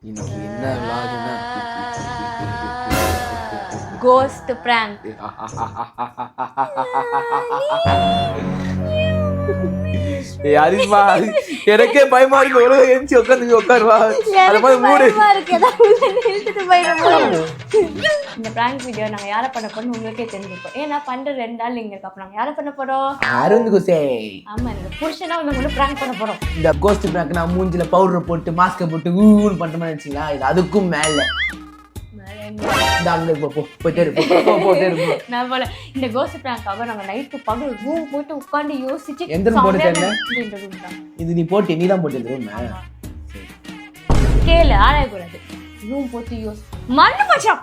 இன்னைக்கு என்ன விளாடுனா cost prank. அரிமா எனக்கே பயமா இருக்கு. ஒரு எஞ்சி உட்காருவா அந்த மாதிரி மூடு. இந்த பிராங்க் வீடியோ நாங்க யாரை பண்ண போறோம் உங்களுக்கே தெரிஞ்சிருக்கோம். ஏன்னா பண்ற 2 நாள் இங்க இருக்கு. அப்ப நாங்க யாரை பண்ண போறோம்? அருந்து குசே. ஆமா, இந்த புருஷனா வந்து பிராங்க் பண்ண போறோம். இந்த கோஸ்ட் பிராங்க் நான் மூஞ்சில பவுடர் போட்டு மாஸ்க் போட்டு ஊன்னு பண்ற மாதிரி இருந்துச்சுங்களா? இது அதுக்கும் மேல இந்த கோஸ்ட் பிராங்காக நாங்க நைட்டு பகல் ரூம் போட்டு உட்கார்ந்து யோசிச்சு எந்த ரூம் போட்டு இது நீ போட்டு நீ தான் போட்டு ரூம் கேளு ஆராயக்கூடாது. ரூம் போட்டு யோசி மண்ணு மச்சான்.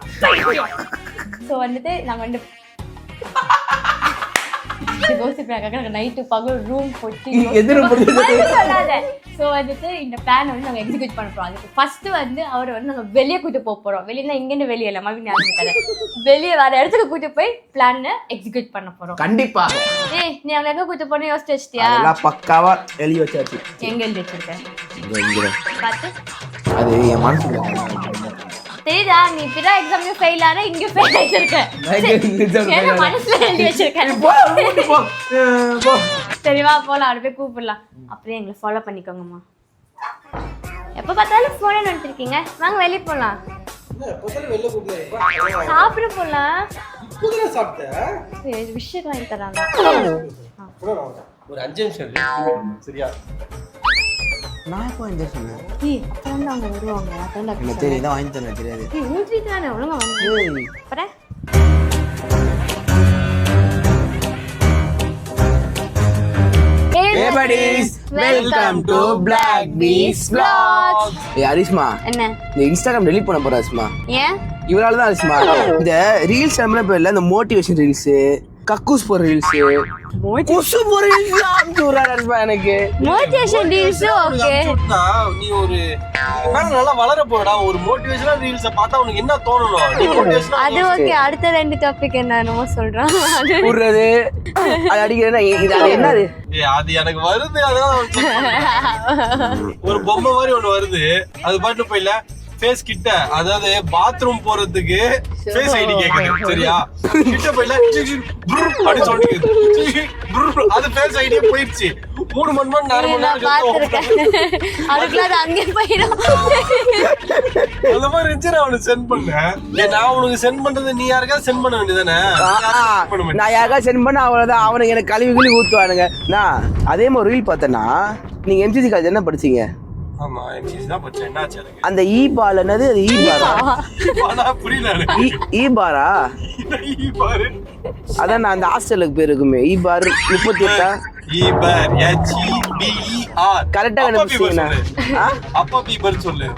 ஸோ வந்துட்டு நாங்க வந்து கோஸ்ட் பிராங்காக நாங்க நைட்டு பகல் ரூம் போட்டு சொல்லாத. ஸோ வந்துட்டு இந்த பிளான் வந்து நாங்கள் எக்ஸிக்யூட் பண்ண போகிறோம். அதுக்கு ஃபர்ஸ்ட் வந்து அவரை வந்து நாங்கள் வெளியே கூட்டு போக போகிறோம். வெளியேனா இங்கேருந்து வெளியே இல்லை, மறுபடியும் ஞாபகம் கதை வெளியே வேற இடத்துக்கு கூட்டு போய் பிளான் எக்ஸிக்யூட் பண்ண போகிறோம். கண்டிப்பா. ஏய், நீ அவளை எங்கே கூட்டு போன யோசிச்சு வச்சிட்டியா? அதெல்லாம் பக்காவா எழுதி வச்சாச்சு. எங்க எழுதி வச்சிருக்கேன் பார்த்து. அது என் மனசுல தெரியுதா? நீ பிற எக்ஸாம்லயும் ஃபெயில் ஆற, இங்க ஃபெயில் ஆயிட்டிருக்க. ஏன்னா மனசுல எழுதி வச்சிருக்கேன். சரிவா போலாம், அப்படி போய் கூப்பிடலாம். அப்படியே எங்களை ஃபாலோ பண்ணிக்கோங்கம்மா. எப்ப பார்த்தாலும் போனே நினைச்சிருக்கீங்க. வாங்க வெளியே போலாம், சாப்பிட போலாம். விஷயம் வாங்கி தராங்க. ஒரு 5 நிமிஷம் சரியா? நான் இப்போ இந்த சொன்னேன். அப்புறம் தான் அவங்க வருவாங்க. எனக்கு தெரியும், வாங்கி தரேன். தெரியாது ஊற்றி தானே ஒழுங்கா வந்து அப்புறம் Hey buddies, welcome to Black Bees Vlogs. ஏய் அரிஷ்மா, என்ன இந்த இன்ஸ்டாகிராம் டெலீட் பண்ண போற அரிஷ்மா? ஏன்? இவரால தான் அரிஷ்மா. இந்த ரீல்ஸ் நம்மள பேர்ல இந்த மோட்டிவேஷன் ரீல்ஸ், கக்கூஸ் போற ரீல்ஸ், குசு போற ரீல்ஸ் அம்சுறாரு அரிஷ்மா. எனக்கு மோட்டிவேஷன் ரீல்ஸ் ஓகே. நீ ஒரு மேல நல்லா வளர போறடா. ஒரு மோட்டிவேஷனல் ரீல்ஸ் பார்த்தா உனக்கு என்ன தோணணும்? நீ மோட்டிவேஷனல் அது ஓகே. அடுத்த 2 டாபிக் என்னன்னு சொல்றான். புர்றது அது அடிக்கிறேன்னா இது என்னது? ஏய் அது எனக்கு வருது. அதான் ஒரு பொம்மை மாதிரி ஒன்னு வருது. அது பாட்டு போயில ஃபேஸ் கிட்ட, அதாவது பாத்ரூம் போறதுக்கு ஃபேஸ் ஐடி கேக்குது. சரியா? கிட்ட போயில அப்படி சொல்லிட்டு அது ஃபேஸ் ஐடியே போயிடுச்சு. 3 மணி நேரம் அதுக்குள்ள அது அங்கே போயிடும். அந்த மாதிரி இருந்துச்சு. நான் உனக்கு சென்ட் பண்ணேன். நான் உனக்கு சென்ட் பண்றது நீ யாருக்காவது சென்ட் பண்ண வேண்டியதானே? நான் யாருக்காவது சென்ட் பண்ண அவ்வளவுதான். அவனுக்கு எனக்கு கழுவி ஊத்துவானுங்க. நான் அதே மாதிரி ரீல் பார்த்தேன்னா, நீங்க எம்சிசி காலேஜ் என்ன படிச்சீங்க? ஆமா, எம்சிசி தான் படிச்சேன். என்னாச்சு அதுக்கு? அந்த ஈ பால் என்னது? அது ஈ பாரா? புரியல. ஈ பாரா? ஈ பாரு. அதான் நான் அந்த ஹாஸ்டலுக்கு பேர் இருக்குமே, ஈ பார் 38. ஈ பார் HEBER. கரெக்டா கண்டுபிடிச்சீங்களா? அப்பா பீபர் சொல்லு.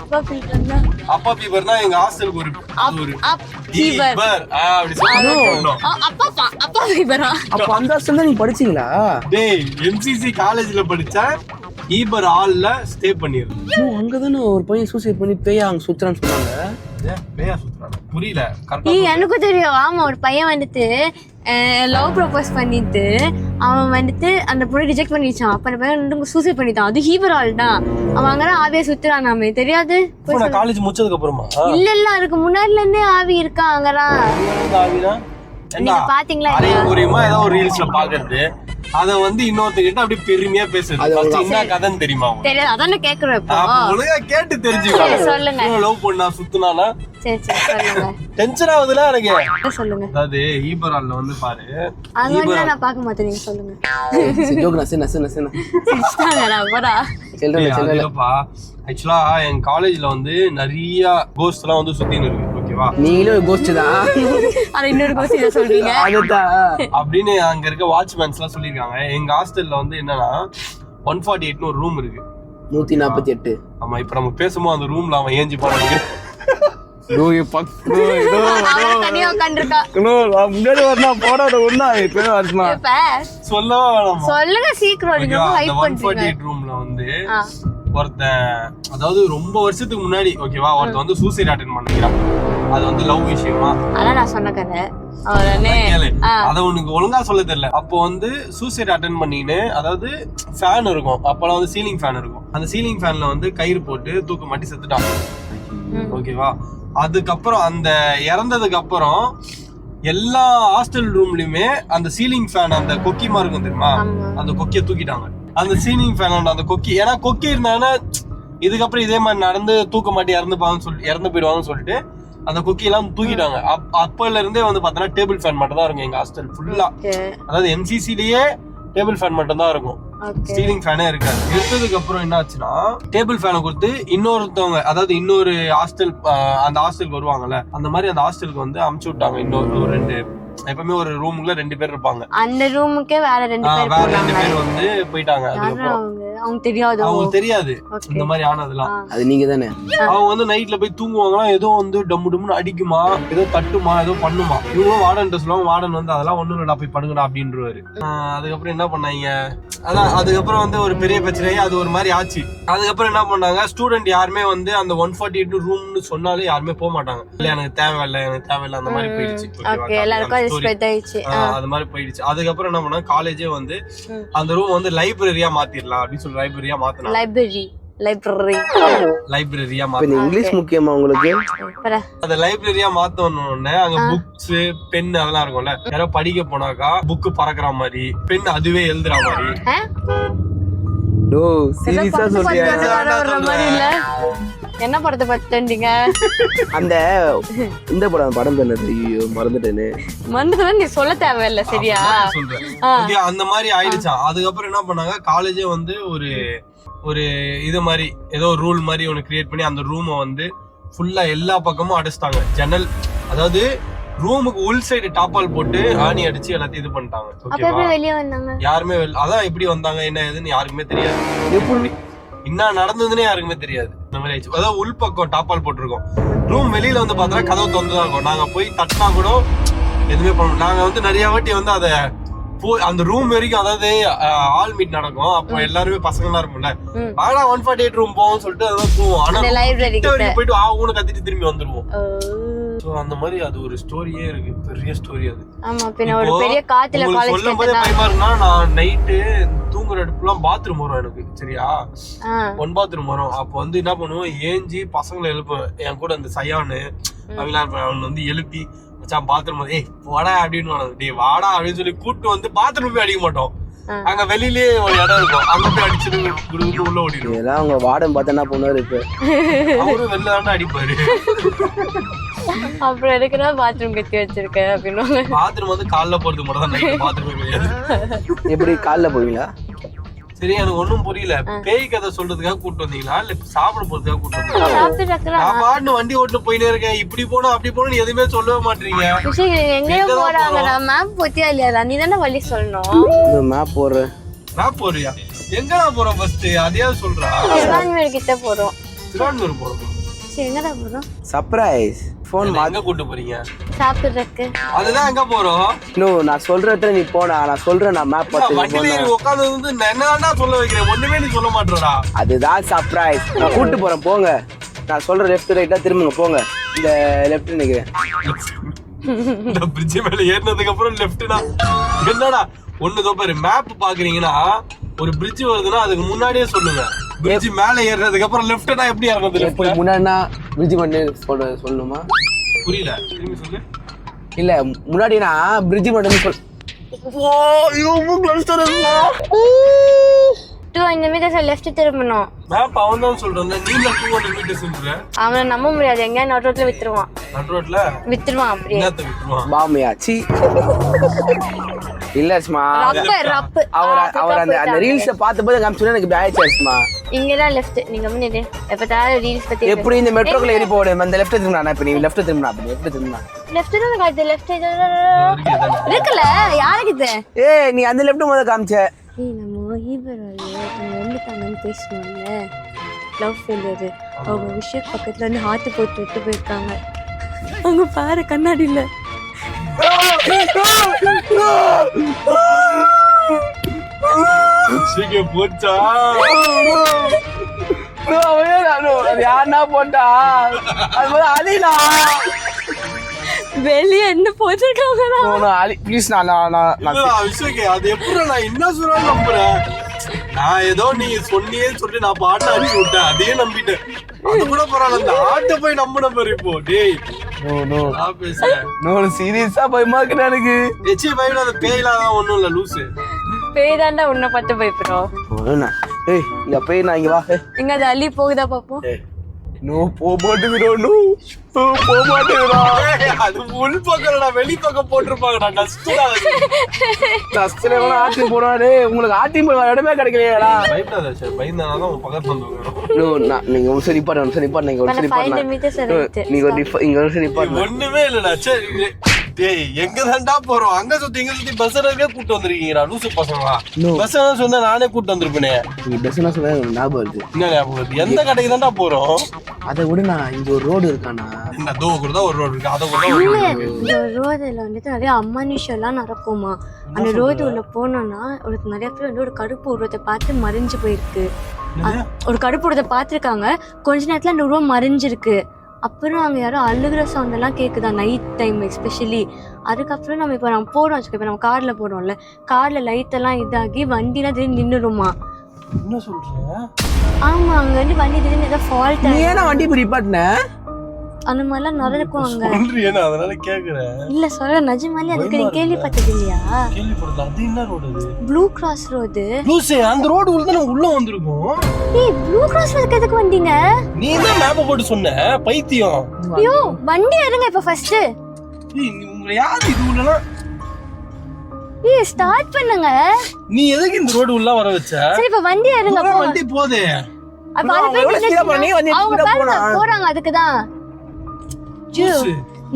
அப்பா பீபர்னா எங்க ஹாஸ்டலுக்கு ஒரு பீபர் அப்படி சொல்லணும். அப்பா பீபரா? அப்ப அந்த ஹாஸ்டல்ல நீ படிச்சீங்களா? டேய், எம்சிசி காலேஜ்ல படிச்சேன். ஈபர் ஹால்ல ஸ்டே பண்ணிருந்தேன். அங்கதானே ஒரு பையன் சூசைட் பண்ணி பேயா அங்க சுத்துறான்னு சொன்னாங்க. பேயா சுத்துறாங்க? புரியல. எனக்கும் தெரியும். ஆமா, ஒரு பையன் வந்துட்டு லவ் ப்ரப்போஸ் பண்ணிட்டு அவன் வந்துட்டு அந்த பொண்ணு ரிஜெக்ட் பண்ணிச்சான். அப்ப அந்த பையன் சூசைட் பண்ணிட்டான். அது ஹீபர் ஹால் தான். அவன் அங்கதான் ஆவியா சுத்துறான். நாம தெரியாது. காலேஜ் முடிச்சதுக்கு அப்புறமா இல்ல அதுக்கு முன்னாடில இருந்தே ஆவி இருக்கா அங்கதான். பாத்தீங்களா? ஏதோ ஒரு ரீல்ஸ்ல பாக்குறது, அத வந்து இன்னொருத்தகிட்ட அப்படியே பெருமையா பேசுறது. என்ன கதைன்னு தெரியுமா? தெரியாது, அதானே கேக்குறேன். ஒழுங்கா கேட்டு தெரிஞ்சுக்கோ. சொல்லுங்க. லவ் பண்ணா சுத்துனானா? சரி சொல்லுங்க. டென்ஷன் ஆகுதுல எனக்கு. சொல்லுங்க. அதாவது ஈபர் ஹால்ல வந்து பாரு. அது வந்து நான் பார்க்க மாட்டேன். நீங்க சொல்லுங்க. ஜோக் நசன இல்லப்பா, ஆக்சுவலா என் காலேஜ்ல வந்து நிறைய கோஸ்ட் எல்லாம் வந்து சுத்தின்னு இருக்கு. ஓகேவா? நீங்களும் கோஸ்ட் தான். அத இன்னொரு கோஸ்ட் சொல்றீங்க அப்படின்னு அங்க இருக்க வாட்ச்மேன்ஸ் எல்லாம் சொல்லிருக்காங்க. எங்க ஹாஸ்டல்ல வந்து என்னன்னா 148 ஒரு ரூம் இருக்கு. 148. ஆமா, இப்ப நம்ம பேசும்போது அந்த ரூம்ல அவன் ஏஞ்சி போறாங்க. சொல்லுங்க சீக்கிரம். 148 ரூம்ல வந்து ஒருத்தன், அதாவது ரொம்ப வருஷத்துக்கு முன்னாடி ஓகேவா, ஒருத்தன் வந்து சூசைட் அட்டெண்ட் பண்ணிக்கிறான். அது வந்து லவ் விஷயமா? அதான் நான் சொன்ன கதை. அத உனக்கு ஒழுங்கா சொல்ல தெரியல. அப்போ வந்து சூசைட் அட்டெண்ட் பண்ணின்னு, அதாவது ஃபேன் இருக்கும். அப்பெல்லாம் வந்து சீலிங் ஃபேன் இருக்கும். அந்த சீலிங் ஃபேன்ல வந்து கயிறு போட்டு தூக்க மாட்டி செத்துட்டான். ஓகேவா. அதுக்கப்புறம் அந்த இறந்ததுக்கு அப்புறம் எல்லா ஹாஸ்டல் ரூம்லயுமே அந்த சீலிங் ஃபேன் அந்த கொக்கிமா இருக்கும் தெரியுமா, அந்த கொக்கியை தூக்கிட்டாங்க. அந்த சீலிங் ஃபேன் அந்த கொக்கி, ஏன்னா கொக்கி இருந்தாங்கன்னா இதுக்கப்புறம் இதே மாதிரி நடந்து தூக்க மாட்டி இறந்து போயிடுவாங்கன்னு சொல்லிட்டு அந்த கொக்கி எல்லாம் தூக்கிட்டாங்க. அப்பல இருந்தே வந்து பாத்தீங்கன்னா டேபிள் ஃபேன் மட்டும் தான் இருக்கும் எங்க ஹாஸ்டல் ஃபுல்லா. அதாவது எம்சிசிலேயே டேபிள் ஃபேன் மட்டும் தான் இருக்கும், சீலிங் ஃபேனே இருக்காது. எடுத்ததுக்கு அப்புறம் என்ன ஆச்சுன்னா டேபிள் ஃபேனை கொடுத்து இன்னொருத்தவங்க, அதாவது இன்னொரு ஹாஸ்டல், அந்த ஹாஸ்டலுக்கு வருவாங்கல்ல, அந்த மாதிரி அந்த ஹாஸ்டலுக்கு வந்து அமுச்சு விட்டாங்க. இன்னொரு 2, எப்பவுமே ஒரு ரூமுக்குள்ள 2 பேர் இருப்பாங்க. அந்த ரூமுக்கே வேற 2 பேர் வந்து போயிட்டாங்க. அதுக்கப்புறம் அவங்களுக்கு தெரியாது இந்த மாதிரி ஆனதெல்லாம். அது நீங்க தானே. அவங்க வந்து நைட்ல போய் தூங்குவாங்களா, ஏதோ வந்து டம்மு டம்முன்னு அடிக்குமா, ஏதோ தட்டுமா, ஏதோ பண்ணுமா. இவங்களும் வார்டன் சொல்லுவாங்க, வார்டன் வந்து அதெல்லாம் ஒண்ணும் இல்லடா போய் பண்ணுங்கடா அப்படின்றவாரு. அதுக்கப்புறம் என்ன பண்ணாங்க, அதான் அதுக்கப்புறம் வந்து ஒரு பெரிய பிரச்சனையே அது ஒரு மாதிரி ஆச்சு. அதுக்கப்புறம் என்ன பண்ணாங்க, ஸ்டூடெண்ட் யாருமே வந்து அந்த 148 ரூம்னு சொன்னாலே யாருமே போக மாட்டாங்க. இல்ல எனக்கு தேவையில்லை அந்த மாதிரி போயிடுச்சு. அது மாதிரி போயிடுச்சு. அதுக்கப்புறம் என்ன பண்ணாங்க, காலேஜே வந்து அந்த ரூம் வந்து லைப்ரரியா மாத்திரலாம் அப்படின்னு சொல்லி லைப்ரரியா மாத்தினாங்க. லைப்ரரியா மாத்தினாங்க. இங்கிலீஷ் முக்கியமா உங்களுக்கு? அந்த லைப்ரரியா மாத்தணும்னு அங்க புக்ஸ், பென் அதெல்லாம் இருக்கும்ல, யாரோ படிக்க போனாக்கா புக் பறக்குற மாதிரி, பென் அதுவே எழுதுற மாதிரி. சீரியஸா சொல்றீங்க? என்ன படத்தை பார்த்துட்டீங்க? அந்த இந்த படம் என்னது? ஐயோ மறந்துட்டேனே. நீ சொல்ல தேவையில்ல, சரியா? சொல்றேன். அந்த மாதிரி ஆயிடுச்சான். அதுக்கப்புறம் என்ன பண்ணாங்க, காலேஜே வந்து ஒரு இது மாதிரி ஏதோ ரூல் மாதிரி ஒன்னு கிரியேட் பண்ணி அந்த ரூமை வந்து ஃபுல்லா எல்லா பக்கமும் அடைச்சிட்டாங்க. ஜன்னல், அதாவது ரூமுக்கு உள் சைடு டாப்பால் போட்டு ஆணி அடிச்சு எல்லாத்தையும் இது பண்ணிட்டாங்க. யாருமே அதான் எப்படி வந்தாங்க என்ன ஏதுன்னு யாருக்குமே தெரியாது. எப்படி என்ன நடந்ததுன்னு யாருக்குமே தெரியாது. இந்த மாதிரி ஆயிடுச்சு. அதாவது உள் பக்கம் டாப்பால் போட்டிருக்கோம். ரூம் வெளியில வந்து பார்த்தா கதவு திறந்துதான் இருக்கும். நாங்க போய் தட்டினா கூட எதுவுமே பண்ண. நாங்க வந்து நிறைய வாட்டி வந்து அதை அந்த ரூம் வரைக்கும், அதாவது ஆல் மீட் நடக்கும், அப்போ எல்லாருமே பசங்களா இருக்கும்ல, ஆனா 148 ரூம் போவோம் சொல்லிட்டு அதான் போவோம். ஆனா போயிட்டு ஆகும்னு கத்திட்டு திரும்பி வந்துருவோம். அந்த மாதிரி அது ஒரு ஸ்டோரியே இருக்கு, பெரிய ஸ்டோரி அது. சொல்லும் போதே பயமா இருக்குன்னா, நான் நைட்டு தூங்குற இடத்துலாம் பாத்ரூம் வரும் எனக்கு, சரியா? 1 பாத்ரூம் வரும். அப்போ வந்து என்ன பண்ணுவோம், ஏஞ்சி பசங்களை எழுப்புவேன். என் கூட அந்த சையானு அவன் வந்து எழுப்பி பாத்ரூம், ஏய் வாடா அப்படின்னு வாடா அப்படின்னு சொல்லி கூப்பிட்டு வந்து பாத்ரூம் போய் அடிக்க மாட்டோம். அங்க வெளியிலேயே ஒரு இடம் இருக்கும், அங்க போய் அடிச்சுட்டு உள்ள ஓடிடுவோம். எல்லாம் அவங்க வார்டன் பார்த்தா என்ன பண்ணுவாரு, இப்ப அவரும் வெளில தானே அடிப்பாரு. அப்புறம் எதுக்குன்னா பாத்ரூம் கட்டி வச்சிருக்க அப்படின்னு. பாத்ரூம் வந்து காலைல போறது மட்டும் தான், நைட் பாத்ரூம் கிடையாது. எப்படி காலைல போவீங்களா? சரி, எனக்கு ஒண்ணும் புரியல. பேய் கதை சொல்றதுக்காக கூட்டு வந்தீங்களா இல்ல சாப்பிட போறதுக்காக கூட்டு வந்தீங்களா? நான் பாட்டு வண்டி ஓட்டு போயினே இருக்கேன், இப்படி போனோம் அப்படி போனோம் எதுவுமே சொல்லவே மாட்டீங்க. எங்கேயும் போறாங்க, மேப் போத்தியா இல்லையா? நீ தானே வழி சொல்லணும். மேப் போடுறேன். மேப் போறியா? எங்கடா போறோம் ஃபர்ஸ்ட் அதையாவது சொல்றா. திருவான்மூர் கிட்ட போறோம். திருவான்மூர் போறோம். எங்கடா போறோம்? சர்ப்ரைஸ். போன் எங்க கூட்டு போறீங்க? சாப்பிடுறதுக்கு. அதுதான் எங்க போறோம்? நோ, நான் சொல்றத நீ போடா. நான் சொல்றேன், நான் மேப் பார்த்து வண்டில உட்கார்ந்து வந்து என்னடா சொல்ல வைக்கிறேன், ஒண்ணுமே நீ சொல்ல மாட்டறடா. அதுதான் சர்ப்ரைஸ். நான் கூட்டி போறேன், போங்க. நான் சொல்ற லெஃப்ட் ரைட்டா திரும்புங்க, போங்க. இந்த லெஃப்ட் நிக்கிறேன். இந்த பிரிட்ஜ் மேல ஏறினதுக்கு அப்புறம் லெஃப்ட்னா என்னடா ஒண்ணு தோப்பாரு. மேப் பாக்குறீங்கன்னா ஒரு பிரிட்ஜ் வருதுன்னா அதுக்கு முன்னாடியே சொல்லுங்க. பிரிட்ஜ் மேல ஏறினதுக்கு அப்புறம் லெஃப்ட்னா எப்படி இறங்குது? லெஃப்ட் முன்னாடினா பிரிட்ஜ் மட்டும் சொல்லணுமா? புரியல, திரும்பி சொல்லு. இல்ல முன்னாடினா பிரிட்ஜ் மட்டும் சொல். ஓ யூ கிளஸ்டர் இந்த மீட்டர்ஸ் லெஃப்ட் திரும்பணும். மேப் அவன் தான் சொல்றான், நீ 200 மீட்டர்ஸ் சொல்ற. அவனை நம்ப முடியாது, எங்க நட் ரோட்ல வித்துருவான். நட் ரோட்ல வித்துருவான். அப்படியே என்னத்த வித்துருவான்? பாமியா சி இல்லஸ்மா. ரப் அவர் அந்த ரீல்ஸ் பார்த்தபோது காமிச்சோனே எனக்கு பேட்ச்மா. இங்க தான் லெஃப்ட். நீங்க முன்னே எப்பதா ரீல்ஸ் பத்தி எப்படி இந்த மெட்ரோக்குள்ள ஏறி போடு. அந்த லெஃப்ட் திரும்புனா, நான் இப்ப நீ லெஃப்ட் திரும்புனா, அப்ப லெஃப்ட் திரும்புனா. லெஃப்ட் தான் காது. லெஃப்ட் இருக்குல யாருக்கு இது? ஏய் நீ அந்த லெஃப்ட் முத காமிச்ச. ஏய் நம்ம ஹீபரால வந்து தானே பேசணும்ல. Love failure. அவங்க விஷயம் பக்கத்துல வந்து ஹார்ட் போட்டு விட்டு போயிருக்காங்க. அவங்க பாரு கண்ணாடியில. சீக்கிர போச்சா? யாருன்னா போட்டா அது அலினா வெளியே என்ன போட்டிருக்காங்க. அலி ப்ளீஸ். நான் அது எப்படி நான் என்ன சொல்றேன் நம்புறேன். நான் ஏதோ நீங்க சொன்னியேன்னு சொல்லி நான் பாட்டு அடிச்சு விட்டேன், அதே நம்பிட்டேன். அது கூட பரவாயில்ல, அந்த ஆட்டை போய் நம்பின பாரு இப்போ. டேய் நான் பேசுறேன் சீரியஸா பயமா இருக்கு எனக்கு. எச்சி பயப்படாத, பேயிலாதான் ஒண்ணும் இல்ல லூசு. பேய் தாண்டா உன்னை பார்த்து பயப்படுறோம். ஏய் இங்க பேய் நான் இங்க வா. எங்க அது அள்ளி போகுதா பாப்போம். நோ போக மாட்டேங்கிறோம். போக மாட்டேங்கிறோம். அது உள் பக்கம் வெளி பக்கம் போட்டிருப்பாங்கடா. டஸ்ட்ல ஆட்டி போனாரு. உங்களுக்கு ஆட்டி போட இடமே கிடைக்கலையாடா. பயப்படாத சார், பயந்தாதான் உங்க பக்கத்துல வந்துடுறோம். நீங்க ஒரு சரி பாட்டு, ஒரு சரி பாட்டு, நீங்க ஒரு சரி பாட்டு, நீங்க இங்க ஒரு சரி பாட்டு. ஒண்ணுமே இல்லடா. சரி டேய், எங்க தாண்டா போறோம்? அங்க சுத்தி இங்க சுத்தி பஸ்ஸரவே கூட்டு வந்திருக்கீங்கடா லூசு பசங்களா. பஸ் சொன்னா நானே கூட்டு வந்திருப்பேனே. நீங்க பஸ் சொன்னா ஞாபகம் இருக்கு. என்ன ஞாபகம் இருக்கு? எந்த கடைக்கு தாண்டா போறோம்? அதை விட நான் இங்க ஒரு ரோடு இருக்கானா? என்ன தோகுறதா ஒரு ரோடு இருக்கு, அதை கூட இந்த ரோடுல வந்துட்டு நிறைய அம்மானுஷம் எல்லாம் நடக்குமா. அந்த ரோடு உள்ள போனோம்னா ஒரு நிறைய பேர் வந்து ஒரு கருப்பு உருவத்தை பார்த்து மறைஞ்சு போயிருக்கு. ஒரு கருப்பு உருவத்தை பார்த்துருக்காங்க, கொஞ்ச நேரத்துல அந்த உருவம் மறைஞ்சிருக்கு. அப்புறம் அங்கே யாரும் அழுகிற சவுண்ட் எல்லாம் கேட்குதா நைட் டைம் எஸ்பெஷலி. அதுக்கப்புறம் நம்ம போகிறோம் வச்சுக்கோ, இப்போ நம்ம காரில் போகிறோம்ல, காரில் லைட்டெல்லாம் இதாகி வண்டிலாம் திடீர்னு நின்றுடுமா. என்ன சொல்றீங்க? ஆமா, அங்க வந்து வண்டி திடீர்னு ஏதாவது ஃபால்ட் ஏன்னா வண்டி இப்படி நிப்பாட்டின அந்த மாதிரிலாம் நடக்கும் அங்க. அதனால கேக்குறேன். இல்ல சொல்ற நிஜமாலே அதுக்கு நீ கேள்விப்பட்டது இல்லையா? கேள்விப்பட்டது. அது என்ன ரோடு? அது ப்ளூ கிராஸ் ரோடு. லூசே, அந்த ரோடு உள்ள தான் உள்ள வந்திருக்கோம். ஏய், ப்ளூ கிராஸ் ரோடுக்கு எதுக்கு வந்தீங்க? நீ தான் மேப் போட்டு சொன்ன பைத்தியம். ஐயோ, வண்டி எடுங்க இப்ப ஃபர்ஸ்ட். ஏய், உங்களை யார் இது உள்ளலாம்? ஏய், ஸ்டார்ட் பண்ணுங்க. நீ எதுக்கு இந்த ரோடு உள்ள வர வச்ச? சரி இப்ப வண்டி எடுங்க. வண்டி போதே. அப்ப அது போறாங்க அதுக்கு தான்.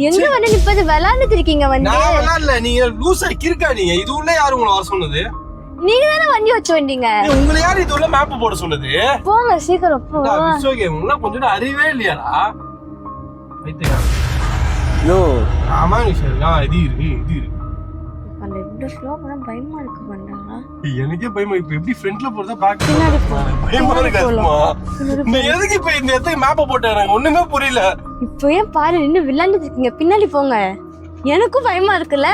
எங்க வந்து நிப்பது விளையாண்டுட்டு இருக்கீங்க வந்து? நான் விளையாடல, நீங்க லூசா கிறுக்கா நீங்க. இது உள்ள யாரு உங்களை வர சொன்னது? நீங்க தானே வண்டி வச்சு வந்தீங்க. உங்களை யாரு இது உள்ள மேப் போட சொன்னது? போங்க சீக்கிரம் போ. ஓகே, உங்களுக்கு கொஞ்சம் அறிவே இல்லையாடா? பைத்தியம். நோ ஆமா நிஷா, இது இருக்கு. அந்த இந்த ஸ்லோ பண்ண பயமா இருக்கு பண்ணா. எனக்கே பயமா. இப்ப எப்படி ஃப்ரண்ட்ல போறதா பாக்க பயமா இருக்குமா? நீ எதுக்கு இப்ப இந்த இடத்துக்கு மேப்ப போட்டாங்க? ஒண்ணுமே புரியல. இப்போ ஏன் பாரு இன்னும் விளையாண்டுட்டு இருக்கீங்க, பின்னாடி போங்க. எனக்கும் பயமா இருக்குல்ல.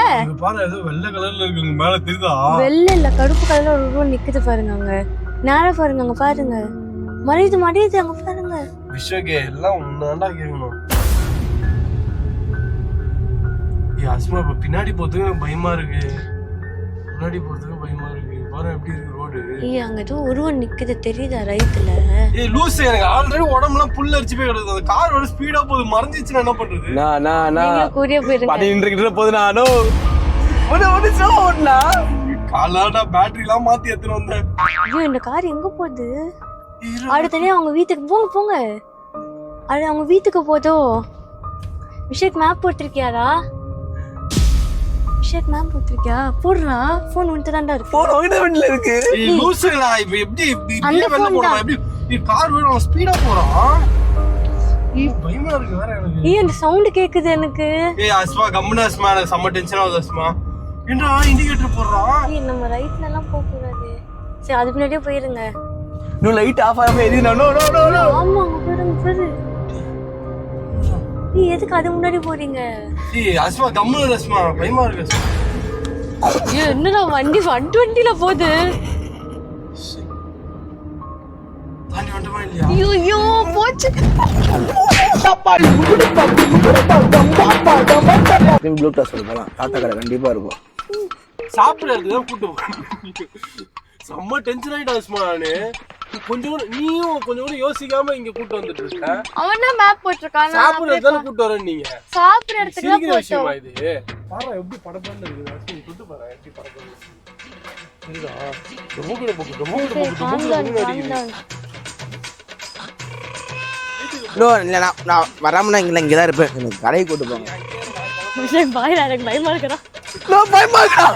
பாரு ஏதோ வெள்ளை கலர்ல இருக்கு மேல தெரியுதா? வெள்ளை இல்ல, கருப்பு கலர்ல ஒரு உருவம் நிக்குது பாருங்க அங்க. நேரா பாருங்க அங்க பாருங்க. மடியுது அங்க பாருங்க. விஷயக்கே எல்லாம் உன்னாண்டா கேட்கணும். அஸ்மா இப்ப பின்னாடி போறதுக்கு பயமா இருக்கு, முன்னாடி போறதுக்கு பயமா இருக்கு. பாரு எப்படி இருக்கு ரோடு. ஏய், அங்க ஏதோ உருவம் நிக்குது தெரியுதா ரைட்ல? ஏய் லூசு, எனக்கு ஆல்ரெடி உடம்பெல்லாம் புல் அரிச்சு போய் கிடக்குது. அந்த கார் வந்து ஸ்பீடா போகுது, மறைஞ்சிச்சுன்னா என்ன பண்றது? நீங்க கூடிய போயிருங்க. பண்ணிட்டு போது நானோ ஒரு ஸ்லோ ஓடுனா காலாடா பேட்டரி எல்லாம் மாத்தி எடுத்துட்டு வந்தேன். ஐயோ, இந்த கார் எங்க போகுது? அடுத்தனே அவங்க வீட்டுக்கு போங்க. அது அவங்க வீட்டுக்கு போதோ. விஷேக் மேப் போட்டிருக்கியாரா? விஷேக் மேப் போட்டிருக்கியா? போடுறா, போன் உன்கிட்ட தான்டா இருக்கு. போன் உன்கிட்ட வண்டில இருக்கு. ஏய் லூசுடா, இப்ப எப்படி வெளிய போறோம்? எப்படி நீ கார் வேற ஸ்பீடா போறான். ஏய் பயமா இருக்கு வேற எனக்கு. ஏய், அந்த சவுண்ட் கேக்குது எனக்கு. ஏய் அஸ்மா, கம்முனு அஸ்மா, எனக்கு செம்ம டென்ஷன் ஆகுது அஸ்மா. என்னடா இண்டிகேட்டர் போடுறான்? ஏய், நம்ம ரைட்ல எல்லாம் போக கூடாது. சரி, அது முன்னாடியே போயிருங்க. நோ லைட் ஆஃப் ஆகாம எரி. No no no no. ஆமா, பாரு. நீ எதுக்கு அது முன்னாடி போறீங்க? ஏய் அஸ்மா, கம்முனு அஸ்மா, பயமா இருக்கு அஸ்மா. ஏய், என்னடா வண்டி 120ல போகுது. தாண்டி வந்துமா இல்லையா? ஐயோ போச்சு. ப்ளூ கிராஸ் போலாம். டாடா கடை கண்டிப்பா இருக்கும். சாப்பிடுறதுக்கு தான் கூட்டு போறேன். செம்ம டென்ஷன் ஆயிட்டா அஸ்மா. நானு நீயும் கொஞ்சம் கூட யோசிக்காம இங்க கூட்டு வந்துட்டு இருக்க. அவன் தான் மேப் போட்டுருக்கான். சாப்பிடுறதுக்கு கூட்டு வரேன். நீங்க சாப்பிடுறதுக்கு தான் விஷயமா இது? பாரு எப்படி படபடன்னு இருக்கு. நீ கூட்டு பாரு எப்படி படபடன்னு சரிதா? நான் வராமனா இங்கதான் இருப்பேன். எனக்கு கடையை கூட்டு போங்க. பயமா இருக்குடா. பயமா இருக்கா?